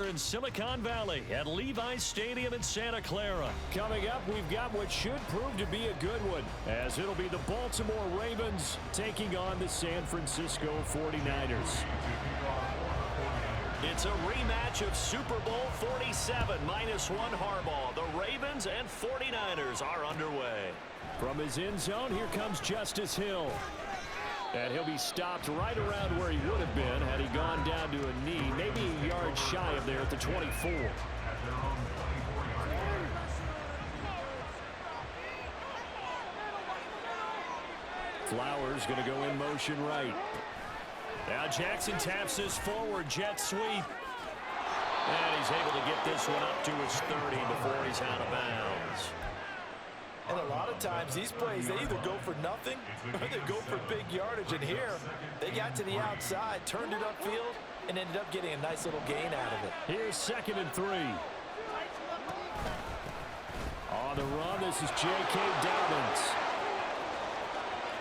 in Silicon Valley at Levi's Stadium in Santa Clara. Coming up, we've got what should prove to be a good one, as it'll be the Baltimore Ravens taking on the San Francisco 49ers. It's a rematch of Super Bowl 47 -1 Harbaugh. The Ravens and 49ers are underway. From his end zone, here comes Justice Hill. And he'll be stopped right around where he would have been had he gone down to a knee, maybe a yard shy of there at the 24. Flowers going to go in motion right. Now Jackson taps this forward, jet sweep. And he's able to get this one up to his 30 before he's out of bounds. And a lot of times these plays, they either go for nothing or they go for big yardage. And here, they got to the outside, turned it upfield, and ended up getting a nice little gain out of it. Here's 2nd and 3. On the run, this is J.K. Dobbins.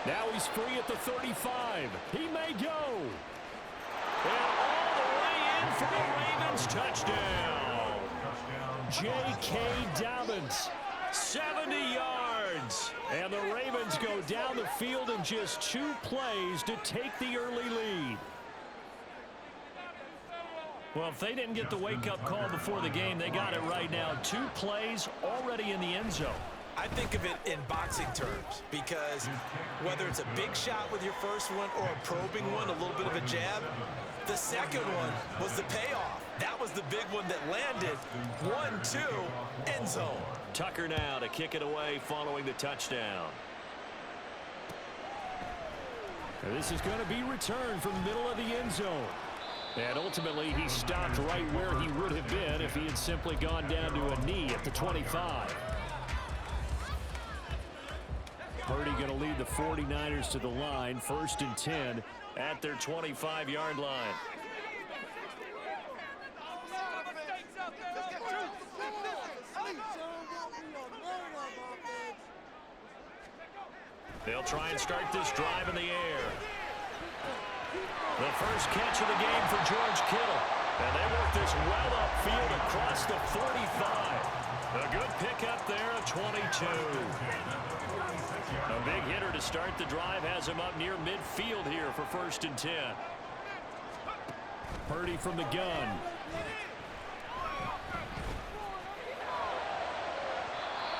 Now he's free at the 35. He may go. And all the way in for the Ravens touchdown. J.K. Dobbins. 70 yards. And the Ravens go down the field in just 2 plays to take the early lead. Well, if they didn't get the wake-up call before the game, they got it right now. 2 plays already in the end zone. I think of it in boxing terms because whether it's a big shot with your first one or a probing one, a little bit of a jab, the second one was the payoff. That was the big one that landed. 1-2, end zone. Tucker now to kick it away following the touchdown. And this is going to be returned from the middle of the end zone. And ultimately, he stopped right where he would have been if he had simply gone down to a knee at the 25. Purdy going to lead the 49ers to the line, 1st and 10 at their 25-yard line. They'll try and start this drive in the air. The first catch of the game for George Kittle. And they work this well upfield across the 45. A good pickup there of 22. A big hitter to start the drive has him up near midfield here for 1st and 10. Purdy from the gun.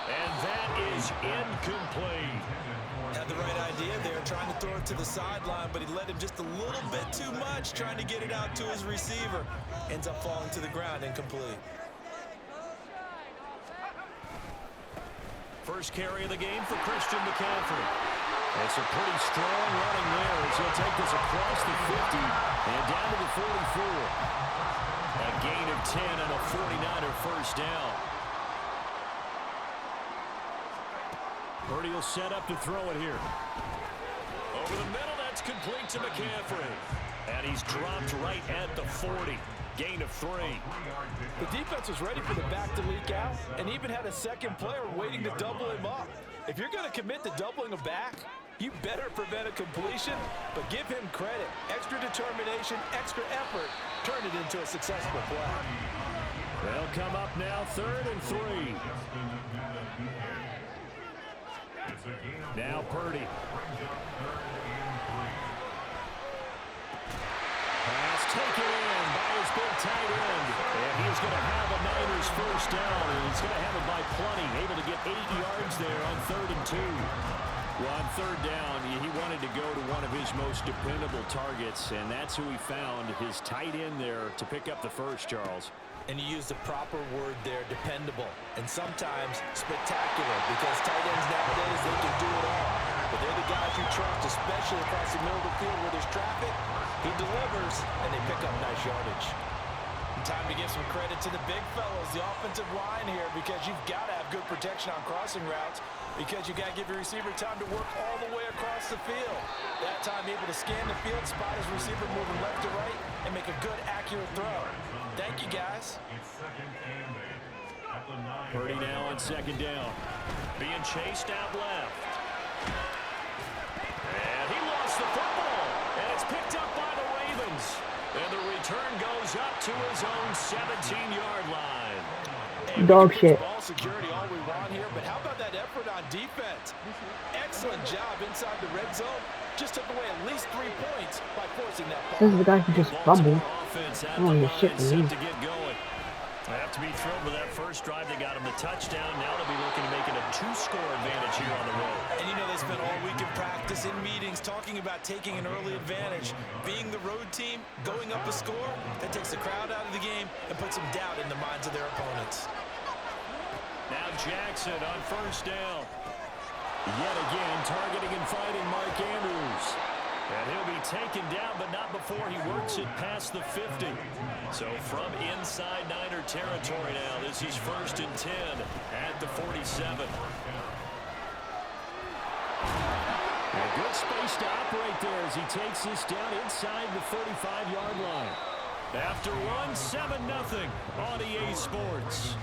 And that is incomplete. Had the right idea there, trying to throw it to the sideline, but he led him just a little bit too much, trying to get it out to his receiver. Ends up falling to the ground, incomplete. First carry of the game for Christian McCaffrey. It's a pretty strong running there as he'll take this across the 50 and down to the 44. A gain of 10 and a 49er first down. Purdy will set up to throw it here. Over the middle, that's complete to McCaffrey. And he's dropped right at the 40. Gain of 3. The defense was ready for the back to leak out and even had a second player waiting to double him up. If you're going to commit to doubling a back, you better prevent a completion, but give him credit. Extra determination, extra effort, turn it into a successful play. They'll come up now 3rd and 3. Now Purdy. Pass taken in by his big tight end. And he's going to have a Niners first down, and he's going to have it by plenty. Able to get 8 yards there on 3rd and 2. Well, on 3rd down, he wanted to go to one of his most dependable targets, and that's who he found, his tight end there, to pick up the first, Charles. And you use the proper word there, dependable, and sometimes spectacular, because tight ends nowadays, they can do it all. But they're the guys you trust, especially across the middle of the field where there's traffic. He delivers, and they pick up nice yardage. And time to give some credit to the big fellows, the offensive line here, because you've got to have good protection on crossing routes, because you got to give your receiver time to work all the way across the field. That time able to scan the field, spot his receiver moving left to right, and make a good, accurate throw. Thank you, guys. Purdy now on 2nd down. Being chased out left. And he lost the football. And it's picked up by the Ravens. And the return goes up to his own 17-yard line. Dog shit. Ball security, all we want here, but how about that effort on defense? Excellent job inside the red zone. Just took away at least 3 points by forcing that ball. This is the guy who just fumbled. Oh, your shit, man. To get going. They have to be thrilled with that first drive. They got him the touchdown. Now they'll be looking to make it a 2-score advantage here on the road. And you know, they spent all week in practice, in meetings, talking about taking an early advantage. Being the road team, going up a score, that takes the crowd out of the game and puts some doubt in the minds of their opponents. Now Jackson on first down. Yet again, targeting and fighting Mark Andrews. And he'll be taken down, but not before he works it past the 50. So from inside Niner territory now, this is 1st and 10 at the 47. A good space to operate there as he takes this down inside the 35-yard line. After one, 7-0 on EA Sports.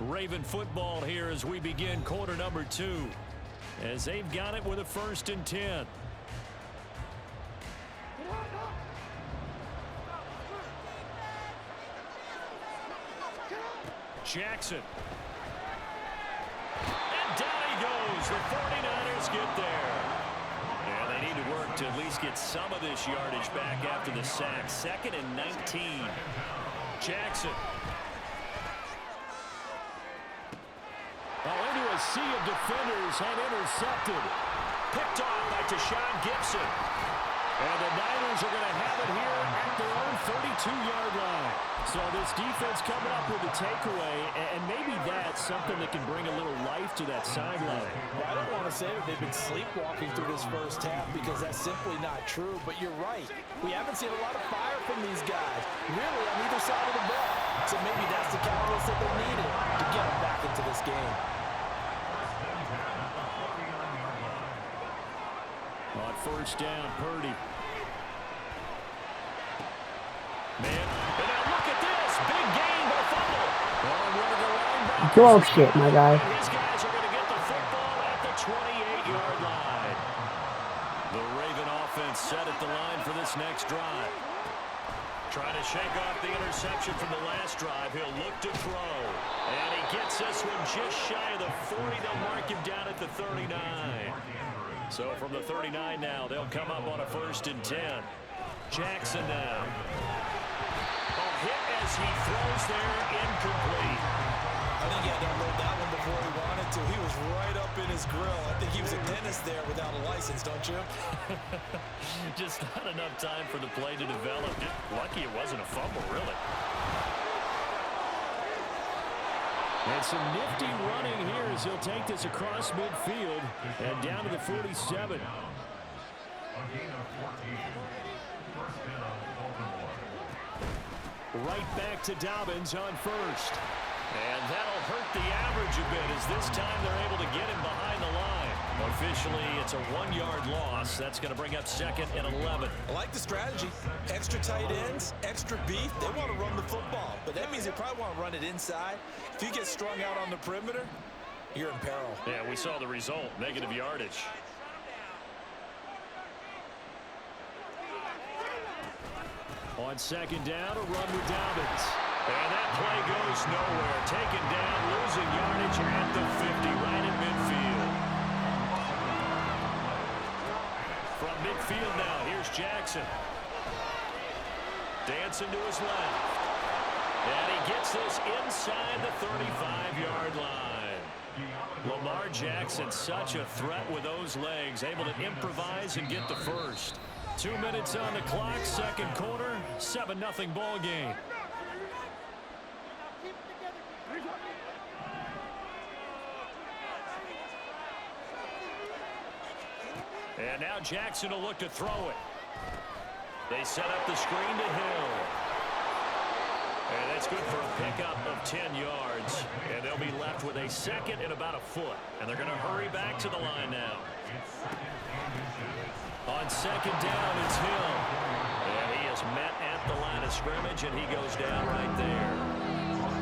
Raven football here as we begin quarter number 2. As they've got it with a 1st and 10. Jackson. And down he goes. The 49ers get there. And they need to work to at least get some of this yardage back after the sack. 2nd and 19. Jackson. Oh, into a sea of defenders and intercepted. Picked off by Tashawn Gibson. And the Niners are going to have it here at their own 32-yard line. So this defense coming up with a takeaway, and maybe that's something that can bring a little life to that sideline. Well, I don't want to say that they've been sleepwalking through this first half because that's simply not true, but you're right. We haven't seen a lot of fire from these guys, really on either side of the ball. So maybe that's the catalyst that they needed to get them back into this game. On first down, Purdy. Man, and now look at this. Big gain, but a fumble. And one of the linebackers. Dog shit, my guy. And his guys are going to get the football at the 28-yard line. The Raven offense set at the line for this next drive. Trying to shake off the interception from the last drive. He'll look to throw. And he gets this one just shy of the 40. They'll mark him down at the 39. So from the 39 now, they'll come up on a 1st and 10. Jackson now. A hit as he throws there, incomplete. I think he had to unload that one before he wanted to. He was right up in his grill. I think he was a dentist there without a license, don't you? Just not enough time for the play to develop. Lucky it wasn't a fumble, really. And some nifty running here as he'll take this across midfield and down to the 47. Right back to Dobbins on first. And that'll hurt the average a bit as this time they're able to get him behind the line. Officially, it's a 1-yard loss. That's going to bring up 2nd and 11. I like the strategy. Extra tight ends, extra beef. They want to run the football, but that means they probably want to run it inside. If you get strung out on the perimeter, you're in peril. Yeah, we saw the result, negative yardage. On 2nd down, a run with Dobbins. And that play goes nowhere. Taken down, losing yardage at the 50, right at midfield. From midfield now, here's Jackson. Dancing to his left. And he gets this inside the 35-yard line. Lamar Jackson, such a threat with those legs, able to improvise and get the first. 2 minutes on the clock, 2nd quarter, 7-0 ball game. And now Jackson will look to throw it. They set up the screen to Hill. And that's good for a pickup of 10 yards. And they'll be left with a 2nd and about a foot. And they're going to hurry back to the line now. On 2nd down, it's Hill. And he is met at the line of scrimmage, and he goes down right there.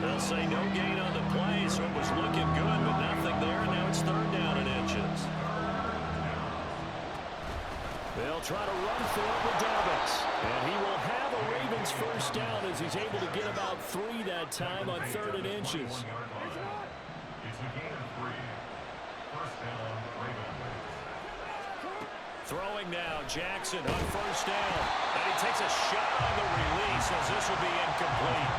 They'll say no gain on the play, so it was looking good, but nothing there. And now it's 3rd down and inches. They'll try to run for it with Dobbins. And he will have a Ravens first down as he's able to get about 3 that time on 3rd and inches. Throwing now, Jackson on first down. And he takes a shot on the release as this will be incomplete.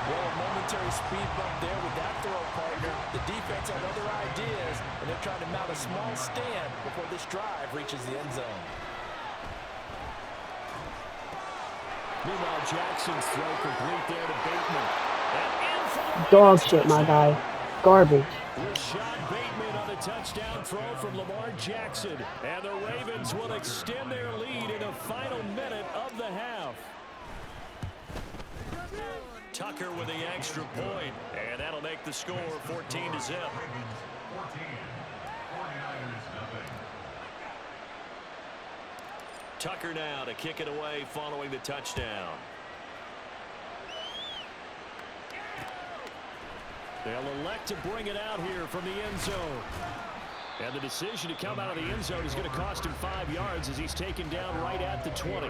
Well, a momentary speed bump there with that throw, partner. The defense had other ideas, and they're trying to mount a small stand before this drive reaches the end zone. Meanwhile, Jackson's throw complete there to Bateman. And in for the Dog Ravens shit, my touchdown. guy. Garbage. Rashad Bateman on the touchdown throw from Lamar Jackson. And the Ravens will extend their lead in the final minute of the half. Tucker with the extra point, and that'll make the score 14-0. Tucker now to kick it away following the touchdown. They'll elect to bring it out here from the end zone. And the decision to come out of the end zone is going to cost him 5 yards as he's taken down right at the 20.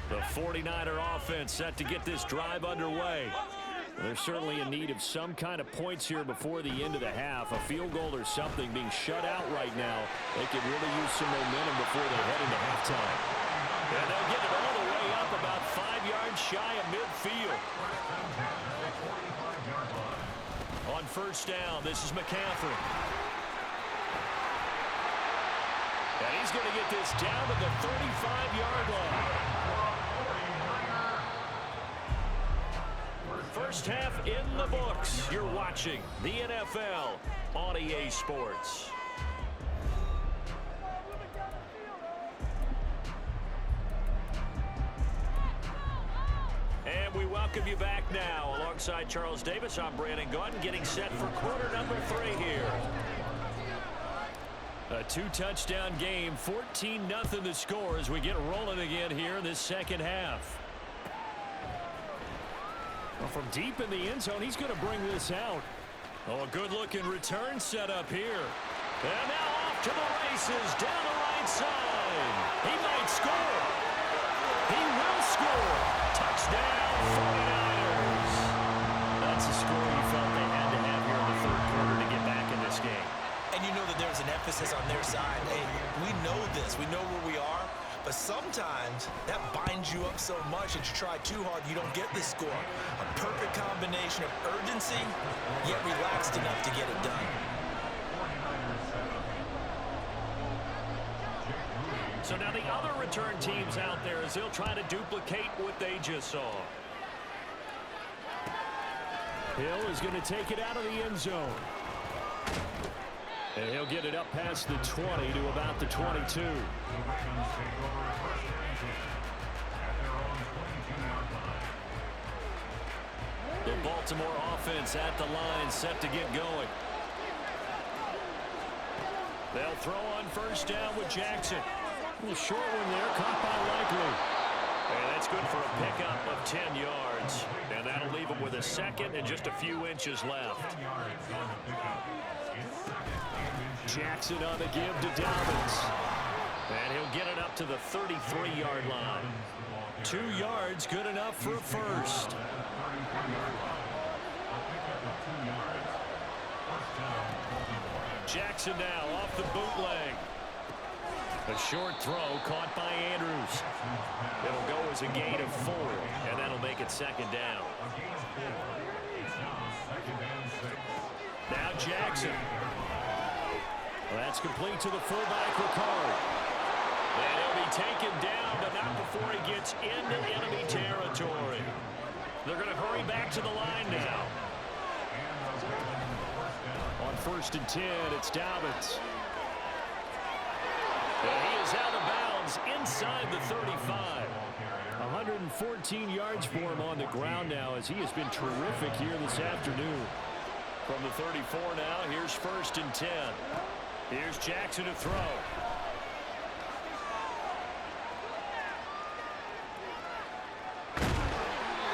The 49er offense set to get this drive underway. They're certainly in need of some kind of points here before the end of the half. A field goal or something being shut out right now. They could really use some momentum before they head into halftime. And they'll get it all the way up about 5 yards shy of midfield. On first down, this is McCaffrey. And he's going to get this down to the 35-yard line. First half in the books. You're watching the NFL on EA Sports. And we welcome you back now. Alongside Charles Davis, I'm Brandon Gaudin, getting set for quarter number 3 here. A 2-touchdown game, 14-0 the score as we get rolling again here in this second half. Well, from deep in the end zone, he's going to bring this out. Oh, a good-looking return set up here. And now off to the races down the right side. He might score. He will score. Touchdown, 49ers. That's a score you felt they had to have here in the third quarter to get back in this game. And you know that there's an emphasis on their side. Hey, we know this. We know where we are. But sometimes that binds you up so much that you try too hard, you don't get the score. A perfect combination of urgency, yet relaxed enough to get it done. So now the other return teams out there as they'll try to duplicate what they just saw. Hill is going to take it out of the end zone. And he'll get it up past the 20 to about the 22. The Baltimore offense at the line, set to get going. They'll throw on first down with Jackson. A little short one there, caught by Likely. And that's good for a pickup of 10 yards. And that'll leave him with a second and just a few inches left. Jackson on the give to Dobbins. And he'll get it up to the 33-yard line. 2 yards, good enough for a first. Jackson now off the bootleg. A short throw caught by Andrews. It'll go as a gain of 4, and that'll make it second down. Now Jackson. Well, that's complete to the fullback, Ricard. And he'll be taken down, but not before he gets into enemy territory. They're going to hurry back to the line now. On 1st and 10, it's Dobbins. And he is out of bounds inside the 35. 114 yards for him on the ground now as he has been terrific here this afternoon. From the 34 now, here's 1st and 10. Here's Jackson to throw.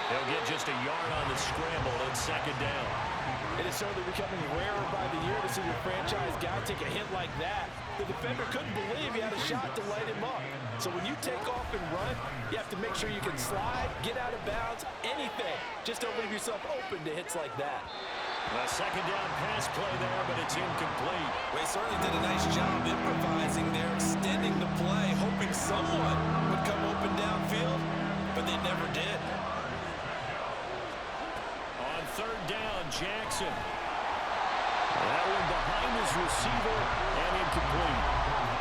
He'll They'll get just a yard on the scramble. It's second down. It is certainly becoming rarer by the year to see your franchise guy take a hit like that. The defender couldn't believe he had a shot to light him up. So when you take off and run, you have to make sure you can slide, get out of bounds, anything. Just don't leave yourself open to hits like that. A second down pass play there, but it's incomplete. Well, he certainly did a nice job improvising there, extending the play, hoping someone would come open downfield, but they never did. On third down, Jackson. That one behind his receiver and incomplete.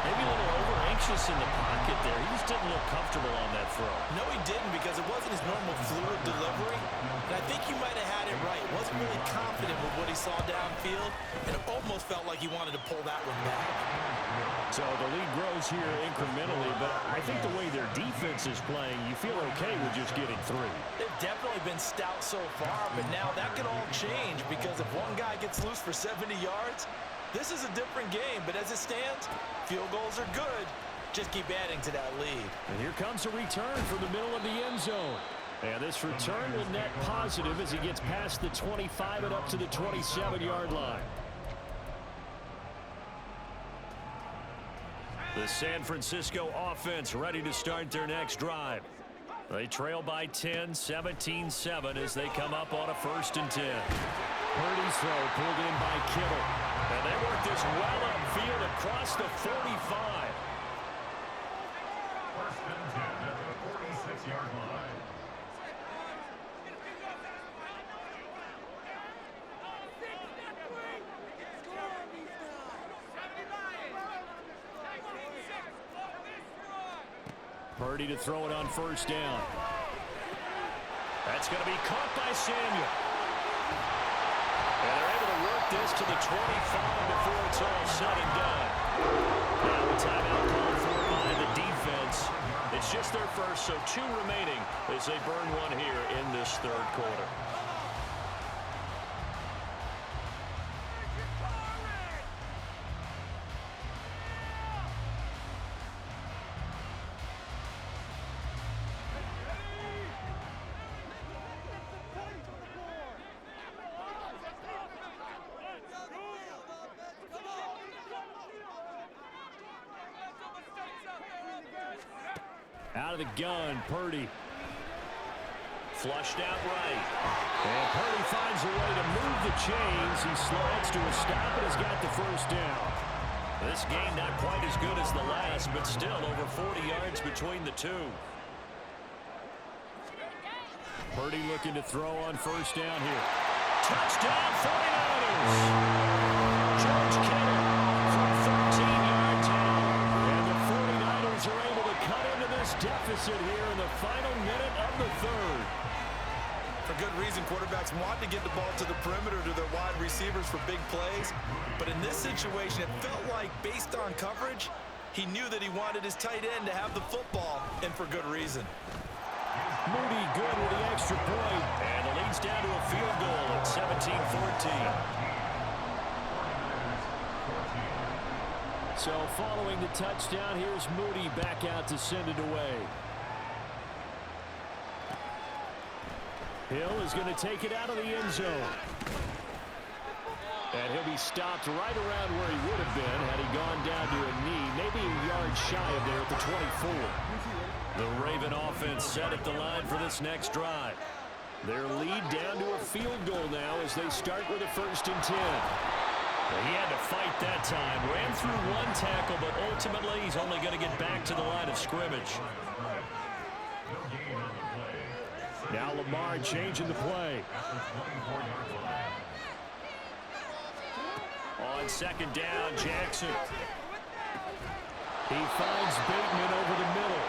Maybe a little over-anxious in the pocket there. He just didn't look comfortable on that throw. No, he didn't, because it wasn't his normal fluid delivery. And I think he might have had it right. Wasn't really confident with what he saw downfield, and it almost felt like he wanted to pull that one back. So the lead grows here incrementally, but I think the way their defense is playing, you feel okay with just getting 3. They've definitely been stout so far, but now that could all change, because if one guy gets loose for 70 yards, this is a different game. But as it stands, field goals are good. Just keep adding to that lead. And here comes a return from the middle of the end zone. And this return will net positive as he gets past the 25 and up to the 27-yard line. The San Francisco offense ready to start their next drive. They trail by 10, 17-7 as they come up on a 1st and 10. Purdy's throw pulled in by Kittle. And they work this well upfield across the 45. Purdy to throw it on 1st down. That's going to be caught by Samuel. And they're able to work this to the 25 before it's all said and done. Now a timeout called for by the defense. It's just their first, so 2 remaining as they burn one here in this 3rd quarter. Out of the gun, Purdy. Flushed out right. And Purdy finds a way to move the chains. He slides to a stop and has got the 1st down. This game not quite as good as the last, but still over 40 yards between the two. Purdy looking to throw on 1st down here. Touchdown 49ers! George Kittle from 13 yards out. And the 49ers are able to cut into this deficit here in the final minute of the 3rd. For good reason, quarterbacks want to get the ball to the perimeter to their wide receivers for big plays. But in this situation, it felt like, based on coverage, he knew that he wanted his tight end to have the football, and for good reason. Moody good with the extra point. And the lead's down to a field goal at 17-14. So following the touchdown, here's Moody back out to send it away. Hill is going to take it out of the end zone. And he'll be stopped right around where he would have been had he gone down to a knee, maybe a yard shy of there at the 24. The Raven offense set at the line for this next drive. Their lead down to a field goal now as they start with a 1st and 10. He had to fight that time. Ran through one tackle, but ultimately he's only going to get back to the line of scrimmage. Now Lamar changing the play. On 2nd down, Jackson. He finds Bateman over the middle.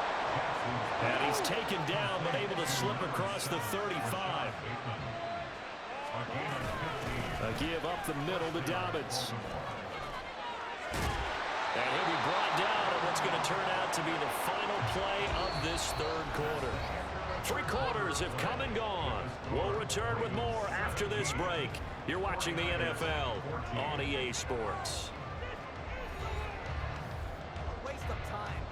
And he's taken down, but able to slip across the 35. A give up the middle to Dobbins. And he'll be brought down on what's going to turn out to be the final play of this 3rd quarter. 3 quarters have come and gone. We'll return with more after this break. You're watching the NFL on EA Sports. Waste of time.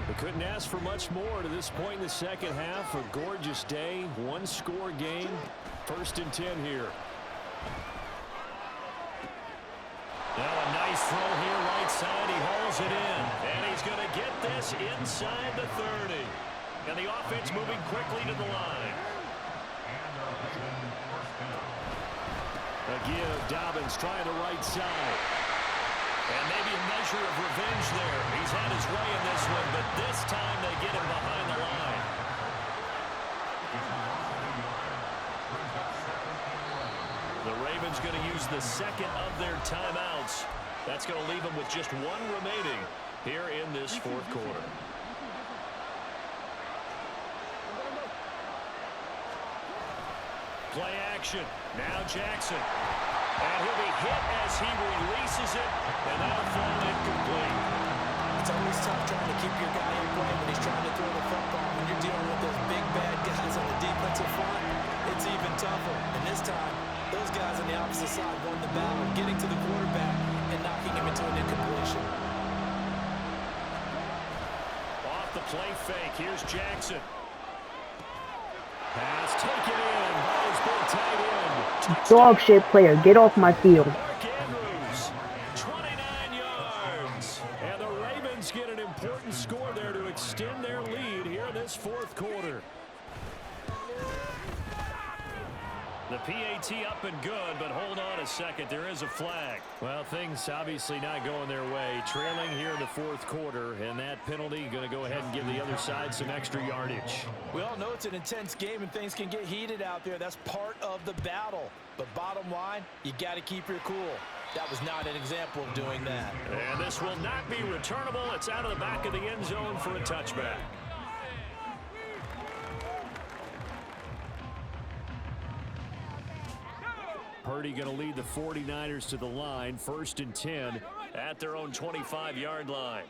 We couldn't ask for much more to this point in the second half. A gorgeous day, one-score game. 1st and 10 here. Now a nice throw here right side. He hauls it in. And he's going to get this inside the 30. And the offense moving quickly to the line. A give. Dobbins trying the right side. And maybe a measure of revenge there. He's had his way in this one, but this time they get him behind the line. The Ravens going to use the second of their timeouts. That's going to leave them with just one remaining here in this 4th quarter. Play action. Now Jackson. And he'll be hit as he releases it, and that'll fall incomplete. It's always tough trying to keep your guy in play when he's trying to throw the football. When you're dealing with those big bad guys on the defensive front, it's even tougher. And this time, those guys on the opposite side won the battle, getting to the quarterback and knocking him into an incompletion. Off the play fake, here's Jackson. Pass taken in by his big tight end. Dog shit player, get off my field. Mark Andrews, 29 yards. And the Ravens get an important score there to extend their lead here in this 4th quarter. The PAT up and good, but hold on a second. There is a flag. Well, things obviously not going their way. Trailing here in the 4th quarter, and that penalty going to go ahead and give the other side some extra yardage. We all know it's an intense game and things can get heated out there. That's part of the battle. But bottom line, you got to keep your cool. That was not an example of doing that. And this will not be returnable. It's out of the back of the end zone for a touchback. Purdy going to lead the 49ers to the line. 1st and 10 at their own 25-yard line.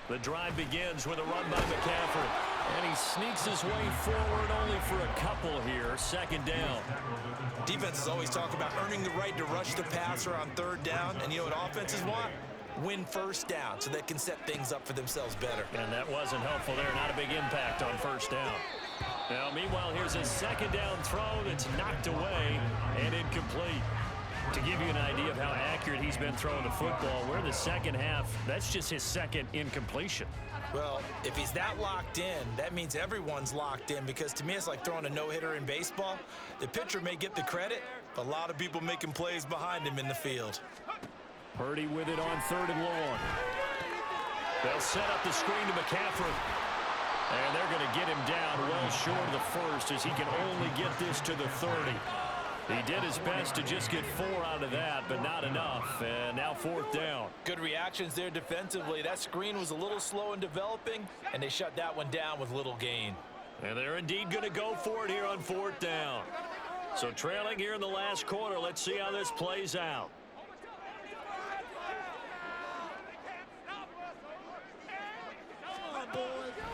The drive begins with a run by McCaffrey. And he sneaks his way forward only for a couple here. 2nd down. Defenses always talk about earning the right to rush the passer on 3rd down. And you know what offenses want? Win 1st down so they can set things up for themselves better. And that wasn't helpful there. Not a big impact on 1st down. Now, meanwhile, here's a 2nd down throw that's knocked away and incomplete. To give you an idea of how accurate he's been throwing the football, we're in the second half. That's just his 2nd incompletion. Well, if he's that locked in, that means everyone's locked in, because to me it's like throwing a no-hitter in baseball. The pitcher may get the credit, but a lot of people making plays behind him in the field. Purdy with it on 3rd and long. They'll set up the screen to McCaffrey. And they're going to get him down well short of the 1st as he can only get this to the 30. He did his best to just get 4 out of that, but not enough. And now 4th down. Good reactions there defensively. That screen was a little slow in developing, and they shut that one down with little gain. And they're indeed going to go for it here on 4th down. So trailing here in the last quarter, let's see how this plays out.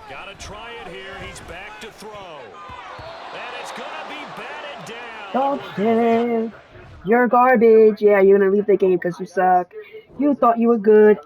Got to try it here. He's back to throw. And it's going to be batted down. Dog shit. You're garbage. Yeah, you're gonna leave the game because you suck. You thought you were good.